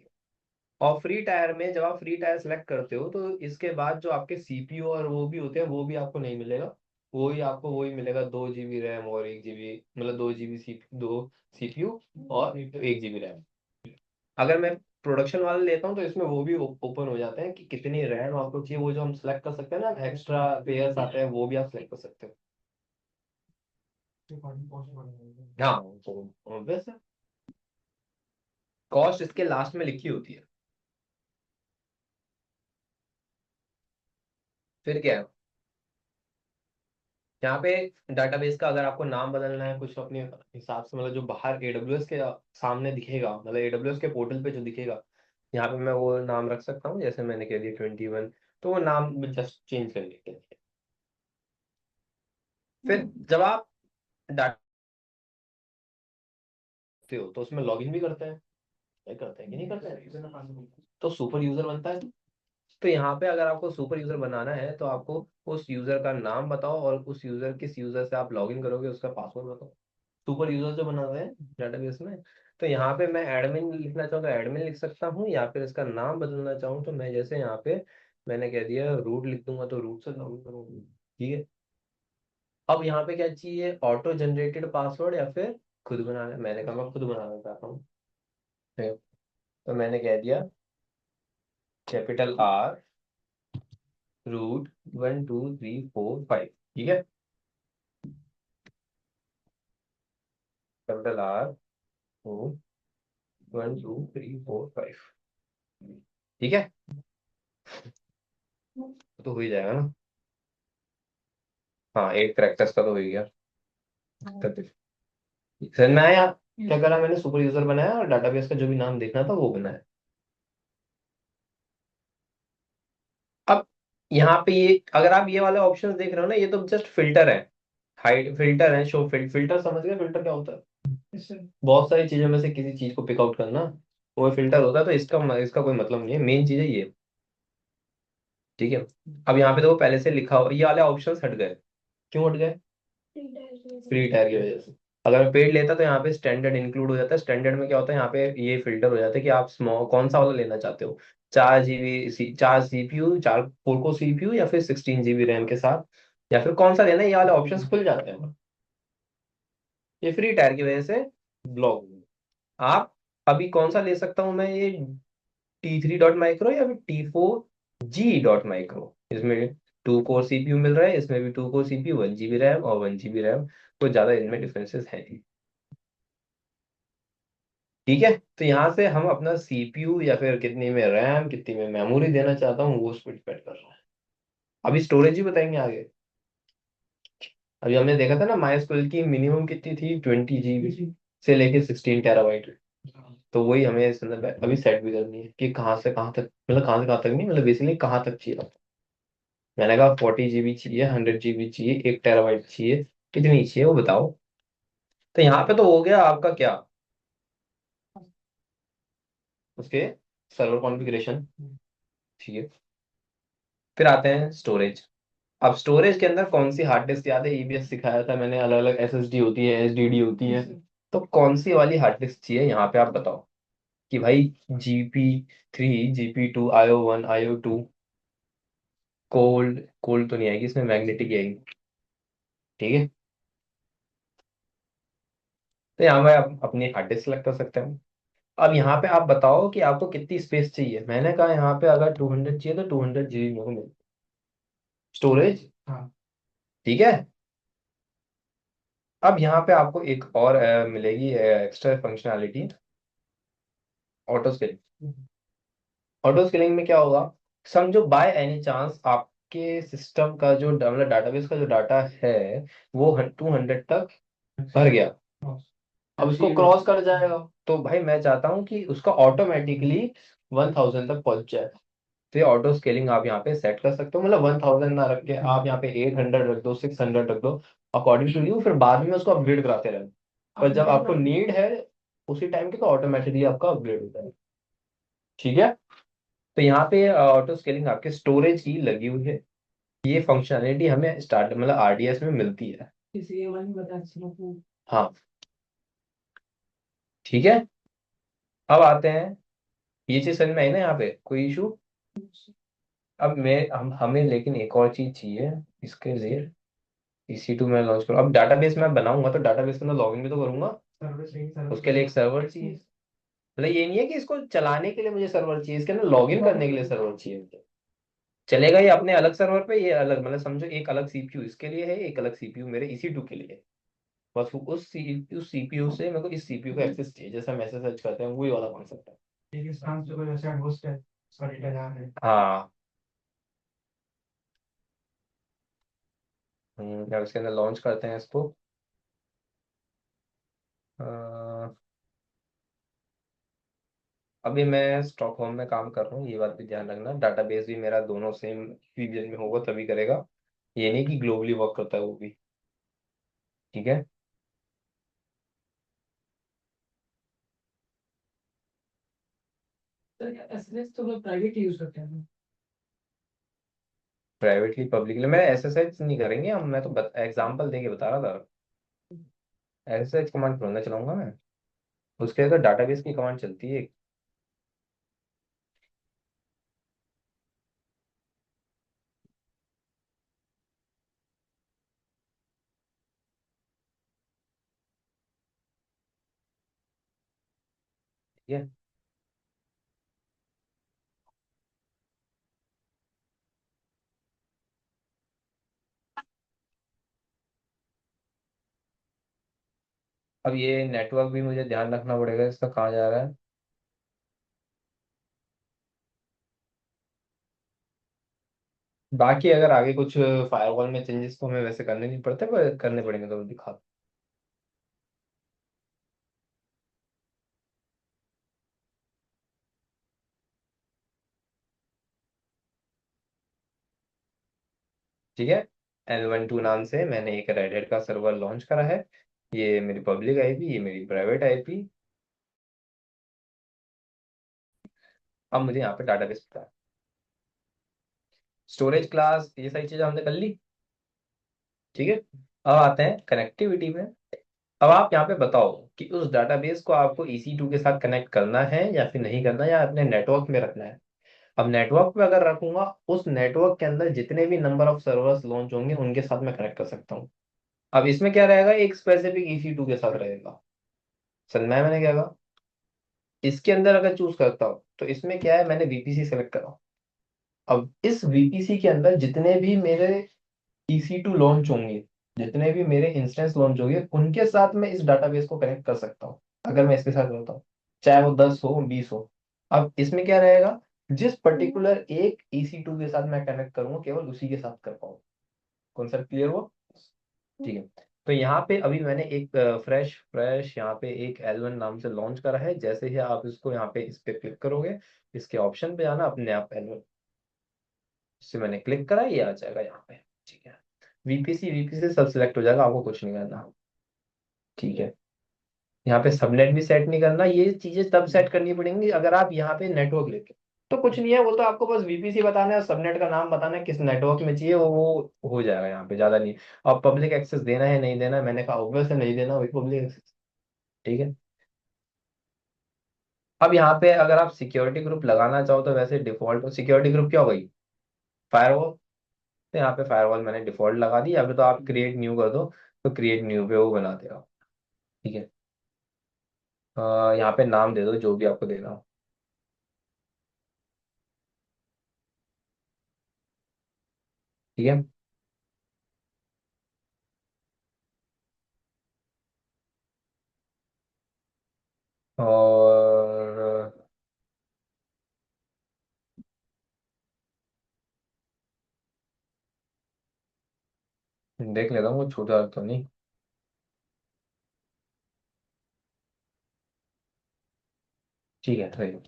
और फ्री टायर में जब आप फ्री टायर सेलेक्ट करते हो तो इसके बाद जो आपके सीपीयू और वो भी होते हैं वो भी आपको नहीं मिलेगा। वो ही आपको वही मिलेगा, 2 जीबी रैम और 1 जीबी, मतलब 2 जीबी दो सीपीयू और 1 जीबी रैम। अगर मैं प्रोडक्शन वाला लेता हूँ तो इसमें वो भी ओपन हो जाते हैं कि कितनी रैम आपको चाहिए, वो जो हम सेलेक्ट कर सकते हैं ना, एक्स्ट्रा पेयर्स आते हैं वो भी आप सेलेक्ट कर सकते हो। हाँ, तो वैसे कॉस्ट इसके लास्ट में लिखी होती है। फिर क्या है, यहाँ पे डाटाबेस का अगर आपको नाम बदलना है कुछ अपने हिसाब से, मतलब जो बाहर एडब्ल्यूएस के सामने दिखेगा, मतलब एडब्ल्यूएस के पोर्टल पे जो दिखेगा, यहाँ पे मैं वो नाम रख सकता हूँ, जैसे मैंने कह दिया 21, तो वो नाम जस्ट चेंज कर लेते हैं। फिर जब आप डाटा हो तो उसमें लॉगिन भी करते हैं, क्या करते हैं कि नहीं करते हैं, तो सुपर यूजर बनता है। तो यहाँ पे अगर आपको सुपर यूजर बनाना है तो आपको उस यूजर का नाम बताओ, और उस यूजर किस यूजर से आप लॉगिन करोगे उसका पासवर्ड बताओ। सुपर यूजर जो बनाते हैं डेटाबेस में, तो यहाँ पे मैं एडमिन लिखना चाहूँ तो एडमिन लिख सकता हूँ, या फिर इसका नाम बदलना चाहूँ तो मैं जैसे यहाँ पे मैंने कह दिया रूट लिख दूंगा तो रूट से लॉगिन करूंगा। ठीक है, अब यहाँ पे क्या चाहिए, ऑटो जनरेटेड पासवर्ड या फिर खुद बनाना है, मैंने कहा मैं खुद बनाना चाहता हूँ। तो मैंने कह दिया कैपिटल आर रूट 1 2 3 4 5, ठीक है। कैपिटल आर रूट 1 2 3 4 5, ठीक है। तो हो ही जाएगा ना। हाँ, 8 करेक्टर्स का तो हो ही गया। सर मैं आया, क्या करा मैंने, सुपर यूजर बनाया और डाटाबेस का जो भी नाम देखना था वो बनाया। अब यहाँ पे ये अगर आप ये वाले ऑप्शंस देख रहे हो ना, ये तो जस्ट फिल्टर है। हाइड फिल्टर है, शो फिल्टर समझ गए फिल्टर क्या होता है? बहुत सारी चीजों में से किसी चीज को पिक आउट करना, वो फिल्टर होता है। तो इसका कोई मतलब नहीं है, मेन चीज है ये, ठीक है। अब यहाँ पे तो वो पहले से लिखा हो, ये वाले ऑप्शंस हट गए। क्यों हट गए? फ्री टायर की वजह से। अगर पेड लेता तो यहाँ पे स्टैंडर्ड इंक्लूड हो जाता है। स्टैंडर्ड में क्या होता है, यहाँ पे ये फिल्टर हो जाता है कि आप स्मॉल कौन सा वाला लेना चाहते हो। 4 GB 4 CPU 4 कोर CPU या फिर 16 GB रैम के साथ, या फिर कौन सा लेना है, ये वाले ऑप्शंस खुल जाते हैं। ये फ्री टायर की वजह से ब्लॉक। आप अभी कौन सा ले सकता हूँ मैं, ये T3.micro या फिर T4G.micro, इसमें 2 कोर CPU मिल रहा है, इसमें भी 2 कोर CPU 1 GB रैम और 1 GB रैम। तो ज्यादा इनमें डिफरेंसेस है नहीं, ठीक है। तो यहाँ से हम अपना CPU या फिर कितनी में रैम कितनी में मेमोरी देना चाहता हूँ वो उस पर डिपेंड कर रहा है। अभी स्टोरेज ही बताएंगे आगे। अभी हमने देखा था ना MySQL की मिनिमम कितनी थी, 20 GB से लेके 16 TB। तो वही हमें इस अंदर अभी सेट भी करनी है कि कहाँ से कहाँ तक, मतलब कहाँ से कहाँ तक नहीं, मतलब बेसिकली कहाँ तक चाहिए। मैंने कहा 40 GB चाहिए, 100 GB चाहिए, 1 TB चाहिए, कितनी चाहिए वो बताओ। तो यहाँ पे तो हो गया आपका क्या, उसके सर्वर कॉन्फ़िगरेशन, ठीक है। फिर आते हैं स्टोरेज। अब स्टोरेज के अंदर कौन सी हार्ड डिस्क, याद है EBS सिखाया था मैंने, अलग अलग SSD होती है, SDD होती है। तो कौन सी वाली हार्ड डिस्क चाहिए यहाँ पे आप बताओ कि भाई GP3 GP2 IO1 IO2। Cold cold तो नहीं आएगी इसमें, मैग्नेटिक आएगी, ठीक है। तो यहाँ पे आप अपनी हार्ड डिस्क सेलेक्ट कर सकते हैं। अब यहाँ पे आप बताओ कि आपको कितनी स्पेस चाहिए। मैंने कहा यहाँ पे अगर 200 चाहिए तो 200 GB मेरे को मिल स्टोरेज, हाँ, ठीक है। अब यहाँ पे आपको एक और मिलेगी extra functionality, auto scaling. Auto scaling में क्या होगा, समझो बाय एनी चांस आपके सिस्टम का जो मतलब डाटाबेस का जो डाटा है वो 200 तक भर गया, अब इसको क्रॉस कर जाएगा। तो भाई मैं चाहता हूँ कि उसका ऑटोमेटिकली 1000 तक पहुंच जाए। तो ये ऑटो स्केलिंग आप यहाँ पे सेट कर सकते हो, मतलब 1000 ना रख के आप यहाँ पे 800 रख दो, 600 रख दो, अकॉर्डिंग टू यू। फिर बाद में उसको अपग्रेड कराते रहना, पर जब आपको नीड है उसी टाइम की तो ऑटोमेटिकली आपका अपग्रेड होता है, ठीक है। तो यहाँ पे ऑटो स्केलिंग आपके स्टोरेज की लगी हुई है। ये फंक्शनैलिटी हमें स्टार्ट मतलब RDS में मिलती है, इसलिए मैंने बताया। हाँ, ठीक है। अब आते हैं, ये चीज समझ में आई ना, यहाँ पे कोई इशू। अब मैं हमें लेकिन एक और चीज चाहिए इसके लिए। EC2 में लॉन्च करूँ, अब डाटाबेस मैं बनाऊंगा तो डाटाबेस के अंदर लॉगिन भी तो करूंगा, उसके लिए एक सर्वर चाहिए। मतलब ये नहीं है कि इसको चलाने के लिए मुझे सर्वर चाहिए, इसके अंदर लॉगिन करने के लिए सर्वर चाहिए मुझे। चलेगा ये अपने अलग सर्वर पे, ये अलग, मतलब समझो एक अलग CPU इसके लिए है, एक अलग CPU मेरे EC2 के लिए है। बस उस CPU से मेरे को इस CPU का एक्सेस चाहिए, जैसा मैसेज सर्च करते हैं वही वाला कॉन्सेप्ट है। ठीक है, स्थान से कोई वैसा होस्ट है, सॉरी जा रहे हैं। हाँ। अब इसके अंदर लॉन्च करते हैं इसको। अ, अभी मैं स्टॉकहोम में काम कर रहा हूँ, ये बात भी ध्यान रखना। डाटाबेस भी मेरा दोनों सेम रीजन में होगा तभी करेगा, ये नहीं कि ग्लोबली वर्क करता है वो भी, ठीक है। एसएसएच तो लोग प्राइवेट यूज करते हैं, प्राइवेटली पब्लिकली मैं SSH नहीं करेंगे हम, मैं तो एग्जांपल देके बता रहा था। SSH कमांड थोड़ा ना चलाऊंगा मैं, उसके लिए तो डाटाबेस की कमांड चलती है। ठीक है। अब ये नेटवर्क भी मुझे ध्यान रखना पड़ेगा, इसका कहाँ जा रहा है। बाकी अगर आगे कुछ फायरवॉल में चेंजेस तो हमें वैसे करने नहीं पड़ते, पर करने पड़ेंगे तो दिखा। ठीक है, L12 नाम से मैंने एक रेडिट का सर्वर लॉन्च करा है। ये मेरी पब्लिक आईपी, ये मेरी प्राइवेट आईपी। अब मुझे यहाँ पे डाटाबेस पता है, स्टोरेज क्लास, ये सारी चीजें हमने कर ली। ठीक है, अब आते हैं कनेक्टिविटी में। अब आप यहाँ पे बताओ कि उस डाटाबेस को आपको EC2 के साथ कनेक्ट करना है या फिर नहीं करना, या अपने नेटवर्क में रखना है। अब नेटवर्क पे अगर रखूंगा, उस नेटवर्क के अंदर जितने भी नंबर ऑफ सर्वर्स लॉन्च होंगे उनके साथ मैं कनेक्ट कर सकता हूँ। अब इसमें क्या रहेगा, एक स्पेसिफिक EC2 के साथ रहेगा। समझ में आया मैंने क्या कहा। इसके अंदर अगर चूज करता हूँ तो इसमें क्या है, मैंने VPC सेलेक्ट करा। अब इस VPC के अंदर जितने भी मेरे EC2 लॉन्च होंगे, जितने भी मेरे इंस्टेंस लॉन्च होंगे, उनके साथ मैं इस डाटाबेस को कनेक्ट कर सकता हूँ, अगर मैं इसके साथ करता हूँ, चाहे वो 10 हो 20 हो। अब इसमें क्या रहेगा, जिस पर्टिकुलर एक EC2 के साथ मैं कनेक्ट करूंगा, केवल उसी के साथ कर पाऊँ। कॉन्सेप्ट क्लियर हुआ। ठीक है, तो यहाँ पे अभी मैंने एक फ्रेश फ्रेश यहाँ पे एक L1 नाम से लॉन्च करा है। जैसे ही आप इसको यहाँ पे इस पे क्लिक करोगे, इसके ऑप्शन पे जाना, अपने आप L1 से मैंने क्लिक करा, ये आ जाएगा यहाँ पे। ठीक है, VPC VPC सब सिलेक्ट हो जाएगा, आपको कुछ नहीं करना। ठीक है, यहाँ पे सबनेट भी सेट नहीं करना, ये चीजें तब सेट करनी पड़ेंगी अगर आप यहाँ पे नेटवर्क लेके। तो कुछ नहीं है, वो तो आपको बस VPC बताना है और सबनेट का नाम बताना है किस नेटवर्क में चाहिए, वो हो जाएगा यहाँ पे, ज्यादा नहीं। और पब्लिक एक्सेस देना है नहीं देना है, मैंने कहा ऑब्वियस है नहीं देना, वही पब्लिक एक्सेस। ठीक है, अब यहाँ पे अगर आप सिक्योरिटी ग्रुप लगाना चाहो तो वैसे डिफॉल्ट सिक्योरिटी ग्रुप क्या हो गई, फायरवॉल। तो यहाँ पे फायरवॉल मैंने डिफॉल्ट लगा दी, अभी तो आप क्रिएट न्यू कर दो, तो क्रिएट न्यू पे वो बना देगा। ठीक है, यहाँ पे नाम दे दो जो भी आपको देना हो। ठीक है, और देख लेता हूँ, वो छूटा तो नहीं। ठीक है, सही है।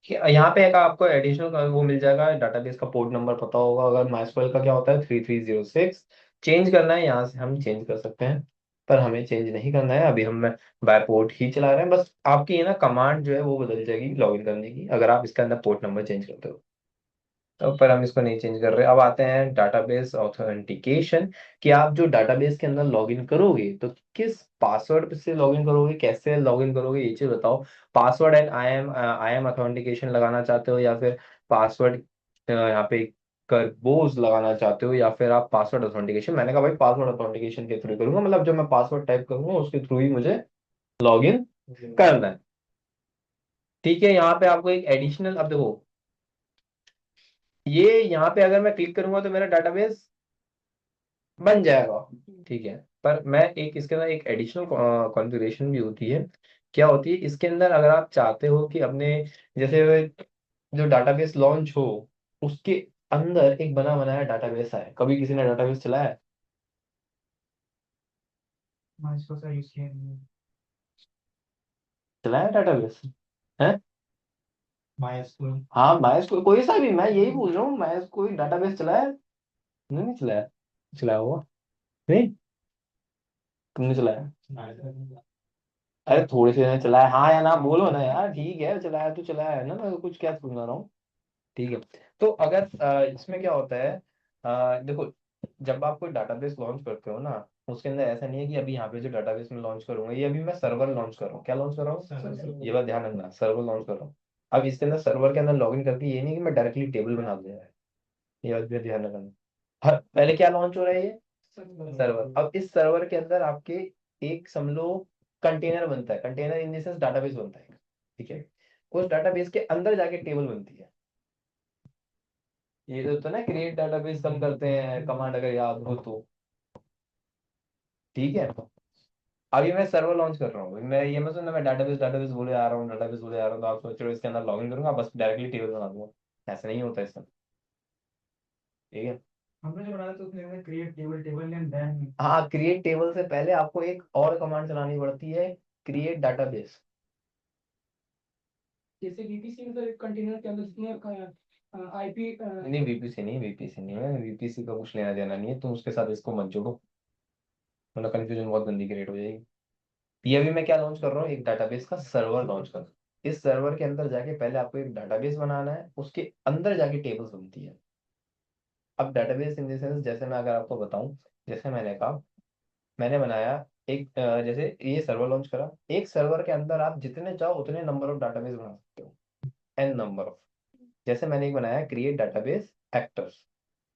यहाँ पे एक आपको एडिशनल वो मिल जाएगा, डाटाबेस का पोर्ट नंबर पता होगा, अगर माइस्क्वेल का क्या होता है 3306। चेंज करना है यहाँ से हम चेंज कर सकते हैं, पर हमें चेंज नहीं करना है, अभी हम बाय पोर्ट ही चला रहे हैं। बस आपकी ये ना कमांड जो है वो बदल जाएगी लॉगिन करने की, अगर आप इसके अंदर पोर्ट नंबर चेंज करते हो तो। पर हम इसको नहीं चेंज कर रहे। अब आते हैं डाटाबेस ऑथेंटिकेशन, कि आप जो डाटाबेस के अंदर लॉगिन करोगे तो किस पासवर्ड से लॉगिन करोगे, कैसे लॉगिन करोगे, ये चीज बताओ। Password and I am authentication लगाना चाहते हो, या फिर पासवर्ड यहाँ पे करबोज लगाना चाहते हो, या फिर आप पासवर्ड ऑथेंटिकेशन। मैंने कहा भाई पासवर्ड ऑथेंटिकेशन के थ्रू करूंगा, मतलब जब मैं पासवर्ड टाइप करूंगा उसके थ्रू ही मुझे लॉगिन करना है। ठीक है, यहाँ पे आपको एक एडिशनल, अब देखो ये यहाँ पे अगर मैं क्लिक करूंगा तो मेरा डाटाबेस बन जाएगा। ठीक है, पर मैं एक इसके अंदर एक एडिशनल कॉन्फ़िगरेशन भी होती है। क्या होती है इसके अंदर, अगर आप चाहते हो कि अपने जैसे जो डाटाबेस लॉन्च हो उसके अंदर एक बना बनाया डाटाबेस है, कभी किसी ने डाटाबेस चलाया है। हाँ, इसको सर यूज किया है। चलाया डाटाबेस है। MySQL। हाँ माइस कोई सा भी, मैं यही पूछ रहा हूँ, माइस कोई डाटाबेस चलाया है? नहीं नहीं चलाया, चलाया हुआ नहीं, तुमने चलाया। अरे थोड़े से ने चलाया, हाँ या ना बोलो ना यार, ठीक है चलाया तो चलाया है ना, मैं कुछ क्या सुना रहा हूँ। ठीक है, तो अगर इसमें क्या होता है, देखो जब आप कोई डाटाबेस लॉन्च करते हो ना, उसके अंदर ऐसा नहीं है कि अभी यहाँ पे जो डाटाबेस में लॉन्च करूंगा, ये अभी मैं सर्वर लॉन्च कर रहा हूँ, क्या लॉन्च कर रहा हूँ, ये बात ध्यान रखना, सर्वर लॉन्च कर रहा हूँ। अब इसके अंदर सर्वर के अंदर लॉगिन करके ये नहीं कि मैं डायरेक्टली टेबल बना दूंगा, ये बात भी ध्यान रखना। पहले क्या लॉन्च हो रहा है, ये सर्वर। अब इस सर्वर के अंदर आपके एक समझ लो कंटेनर बनता है, container in the sense database बनता है। ठीक है, उस डाटाबेस के अंदर जाके टेबल बनती है। ये जो होता है ना क्रिएट डाटाबेस हम करते हैं कमांड, अगर याद हो तो। ठीक है। अभी मैं सर्वर लॉन्च कर रहा हूँ, मैं ये मत सुनना मैं डाटाबेस डाटाबेस बोले आ रहा हूँ, डाटाबेस बोले आ रहा हूँ, तो आप सोच रहे हो इसके अंदर लॉगिन करूंगा बस डायरेक्टली टेबल बना दूंगा। ऐसा नहीं होता इसका। ठीक है। हमने जो बनाया तो उसने create table table name then. हाँ, क्रिएट टेबल से पहले आपको एक और कमांड चलानी पड़ती है, क्रिएट डाटाबेस। जैसे वीपीसी में सर कंटेनर के अंदर जितने आईपी नहीं, वीपीसी नहीं, वीपीसी नहीं है, वीपीसी का कुछ लेना देना नहीं है, तुम उसके साथ इसको मत जोड़ो, वरना कंफ्यूजन बहुत गंदी क्रिएट हो जाएगी। ये अभी मैं क्या लॉन्च कर रहा हूँ, एक डाटाबेस का सर्वर लॉन्च कर रहा हूँ। इस सर्वर के अंदर जाके पहले आपको एक डाटाबेस बनाना है, उसके अंदर जाके टेबल्स बनती है। अब डाटाबेस इन द सेंस, जैसे मैं अगर आपको बताऊं, जैसे मैंने कहा, मैंने बनाया एक जैसे ये सर्वर लॉन्च करा, एक सर्वर के अंदर आप जितने चाहो उतने नंबर ऑफ डाटाबेस बना सकते हो, एन नंबर ऑफ। जैसे मैंने एक बनाया क्रिएट डाटाबेस एक्टर्स।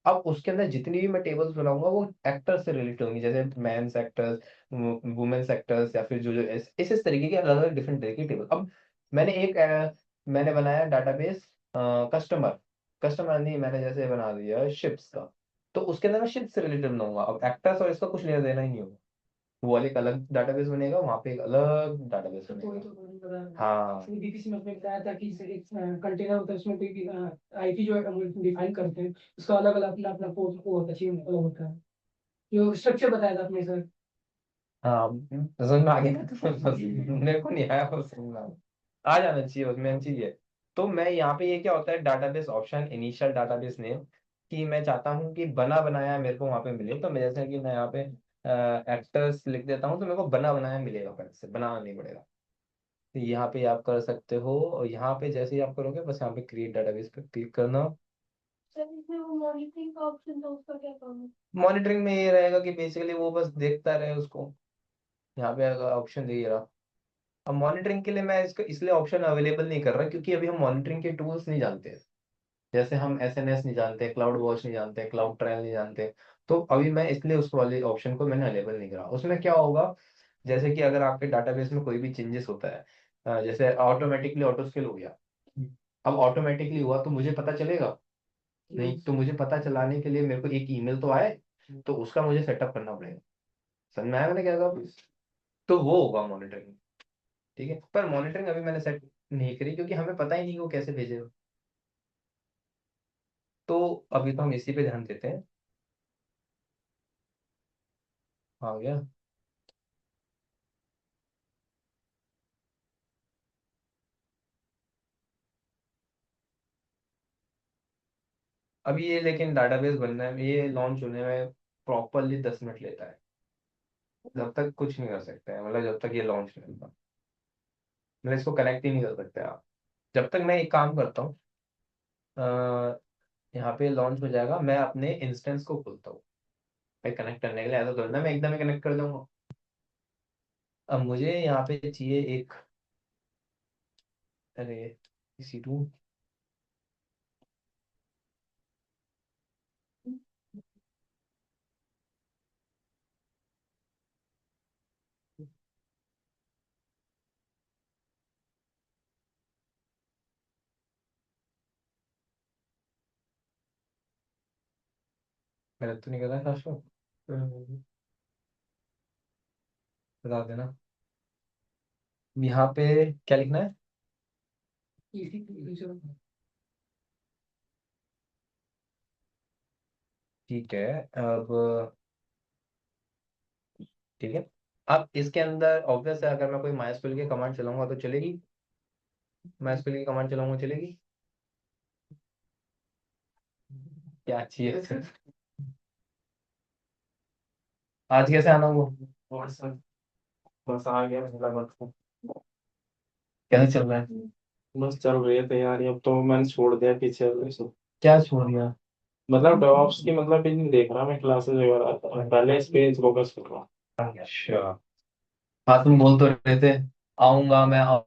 अब उसके अंदर जितनी भी मैं टेबल्स बनाऊंगा वो एक्टर्स से रिलेटेड होंगी, जैसे मैंस एक्टर्स, वुमेन्स एक्टर्स, या फिर जो इस तरीके के अलग अलग डिफरेंट तरीके के टेबल। अब मैंने मैंने बनाया डाटाबेस कस्टमर। कस्टमर नहीं, मैंने जैसे बना दिया शिप्स का, तो उसके अंदर मैं शिप्स से रिलेटेड बनाऊंगा। अब एक्टर्स और इसका कुछ लेना देना ही नहीं होगा, वो वाले एक अलग डाटाबेस बनेगा, वहां पे एक अलग डाटाबेस तो कोई बनेगा। तो नहीं पता। हाँ। बीपीसी में आपने बताया था कि एक कंटेनर होता है उसमें कोई भी आईपी जो हम डिफाइन करते हैं उसका अलग अलग अपना अपना पोर्ट को होता है अलग होता है। जो स्ट्रक्चर बताया था आपने सर। हाँ, समझ में आ गया ना? तो बस मेरे को नहीं आया, बस समझ में आ जाना चाहिए, बस मेन चीज ये। तो मैं यहाँ पे, ये क्या होता है database option, initial database name, कि मैं चाहता हूँ कि बना बनाया मेरे को वहाँ पे मिले, तो मैं जैसे कि मैं यहाँ पे एक्टर्स लिख देता हूँ, तो मेरे को बना बनाया मिलेगा, फिर से बनाना नहीं पड़ेगा। तो यहाँ पे आप कर सकते हो, और यहाँ पे जैसे ही आप करोगे बस यहाँ पे क्रिएट डाटाबेस पे क्लिक करना। सर इसमें वो मॉनिटरिंग का ऑप्शन था उसका क्या काम है? मॉनिटरिंग में ये रहेगा कि बेसिकली वो बस देखता रहे उसको। यहाँ पे ऑप्शन दे रहा। अब मॉनिटरिंग के लिए मैं इसको इसलिए ऑप्शन अवेलेबल नहीं कर रहा क्योंकि अभी हम मॉनिटरिंग के टूल्स नहीं जानते हैं। जैसे हम एसएनएस नहीं जानते, क्लाउड वॉच नहीं जानते, क्लाउड ट्रायल नहीं जानते। तो अभी मैं इसलिए उस वाले ऑप्शन को मैंने अवेलेबल नहीं करा। उसमें क्या होगा, जैसे कि अगर आपके डाटाबेस में कोई भी चेंजेस होता है, जैसे ऑटोमेटिकली ऑटो स्केल हो गया, अब ऑटोमेटिकली हुआ तो मुझे पता चलेगा नहीं, तो मुझे पता चलाने के लिए मेरे को एक ईमेल तो आए, तो उसका मुझे सेटअप करना पड़ेगा। समझ में आया मैंने क्या कहा? तो वो होगा मॉनिटरिंग। ठीक है, पर मॉनिटरिंग अभी मैंने सेट नहीं करी क्योंकि हमें पता ही नहीं कि वो कैसे भेजेगा। तो अभी तो हम इसी पे ध्यान देते हैं। आ गया। अभी ये लेकिन डाटाबेस बनना है, ये लॉन्च होने में प्रॉपरली 10 मिनट लेता है। जब तक कुछ नहीं कर सकते हैं, मतलब जब तक ये लॉन्च नहीं होता, मतलब इसको कनेक्ट ही नहीं कर सकते आप। जब तक मैं एक काम करता हूँ, अ, यहाँ पे लॉन्च हो जाएगा, मैं अपने इंस्टेंस को खोलता हूँ। भाई कनेक्ट करने के लिए ऐसा थोड़ी ना मैं एकदम ही कनेक्ट कर दूंगा। अब मुझे यहाँ पे चाहिए एक, अरे EC2। मेहनत तो नहीं कर रहा है शाश्वत। बता देना। यहाँ पे क्या लिखना है? इसी ठीक है। अब ठीक है। अब इसके अंदर ऑब्वियस है, अगर मैं कोई माइस्क्वेल की कमांड चलाऊंगा तो चलेगी, माइस्क्वेल की कमांड चलाऊंगा चलेगी। क्या चाहिए फिर? आज कैसे आना वो? और सर बस आ गया मतलब कैसे चल रहा है? बस चल रही है तैयारी अब तो मैंने छोड़ दिया पीछे अभी सब। क्या छोड़ दिया? मतलब डेवऑप्स की मतलब भी नहीं देख रहा मैं क्लासेस वगैरह पहले इस पे फोकस कर रहा हूँ। अच्छा। हाँ, तुम बोल तो रहे थे आऊंगा मैं,